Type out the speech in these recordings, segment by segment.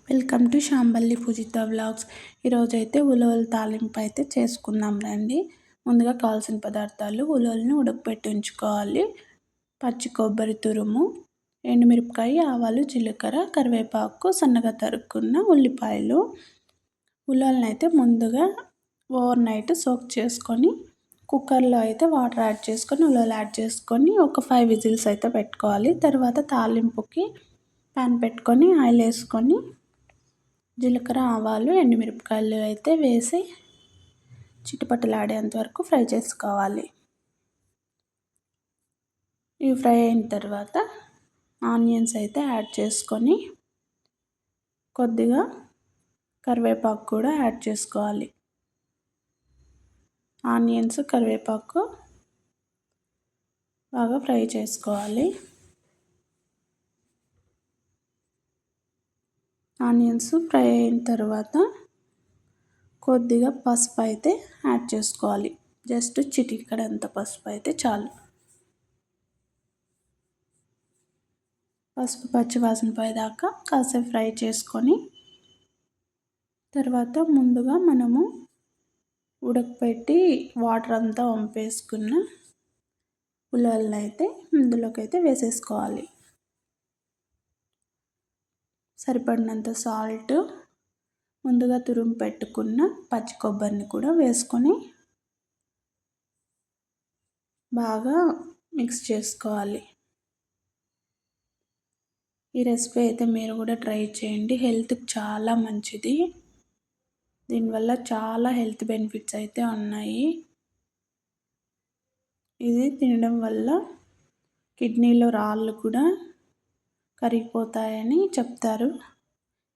Welcome to Shambhalli Pujitha vlogs. ఈరోజైతే ఉలవల తాలింపు అయితే చేసుకుందాం రండి. ముందుగా కావాల్సిన పదార్థాలు: ఉలవల్ని ఉడకపెట్టి ఉంచుకోవాలి, పచ్చి కొబ్బరి తురుము, ఎండుమిరపకాయ, ఆవాలు, జీలకర్ర, కరివేపాకు, సన్నగా తరుక్కున్న ఉల్లిపాయలు. ఉలవల్ని అయితే ముందుగా ఓవర్ నైట్ సోక్ చేసుకొని కుక్కర్లో అయితే వాటర్ యాడ్ చేసుకొని ఉలవలు యాడ్ చేసుకొని ఒక 5 విజిల్స్ అయితే పెట్టుకోవాలి. తర్వాత తాలింపుకి ప్యాన్ పెట్టుకొని ఆయిల్ వేసుకొని జీలకర్ర, ఆవాలు, ఎండుమిరపకాయలు అయితే వేసి చిటపటలాడేంత వరకు ఫ్రై చేసుకోవాలి. ఇవి ఫ్రై అయిన తర్వాత ఆనియన్స్ అయితే యాడ్ చేసుకొని కొద్దిగా కరివేపాకు కూడా యాడ్ చేసుకోవాలి. ఆనియన్స్, కరివేపాకు బాగా ఫ్రై చేసుకోవాలి. ఆనియన్స్ ఫ్రై అయిన తర్వాత కొద్దిగా పసుపు అయితే యాడ్ చేసుకోవాలి. జస్ట్ చిటికెడంత పసుపు అయితే చాలు. పసుపు పచ్చివాసన పోయేదాకా కాసేపు ఫ్రై చేసుకొని తర్వాత ముందుగా మనము ఉడకపెట్టి వాటర్ అంతా వంపేసుకున్న ఉలవలను అయితే ఇందులోకి అయితే వేసేసుకోవాలి. సరిపడినంత సాల్ట్, ముందుగా తురుము పెట్టుకున్న పచ్చి కొబ్బరిని కూడా వేసుకొని బాగా మిక్స్ చేసుకోవాలి. ఈ రెసిపీ అయితే మీరు కూడా ట్రై చేయండి. హెల్త్కి చాలా మంచిది. దీనివల్ల చాలా హెల్త్ బెనిఫిట్స్ అయితే ఉన్నాయి. ఇది తినడం వల్ల కిడ్నీలో రాళ్ళు కూడా కరిగిపోతాయని చెప్తారు.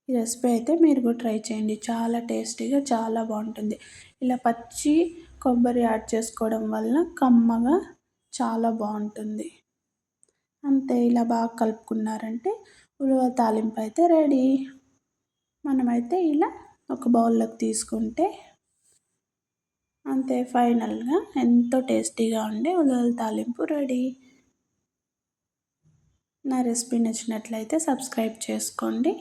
ఈ రెసిపీ అయితే మీరు కూడా ట్రై చేయండి. చాలా టేస్టీగా, చాలా బాగుంటుంది. ఇలా పచ్చి కొబ్బరి యాడ్ చేసుకోవడం వల్ల కమ్మగా చాలా బాగుంటుంది. అంతే, ఇలా బాగా కలుపుకున్నారంటే ఉలవ తాలింపు అయితే రెడీ. మనమైతే ఇలా ఒక బౌల్లోకి తీసుకుంటే అంతే, ఫైనల్గా ఎంతో టేస్టీగా ఉండే ఉలవల తాలింపు రెడీ. నా రెసిపీ నచ్చినట్లయితే సబ్స్క్రైబ్ చేసుకోండి.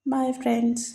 Bye friends.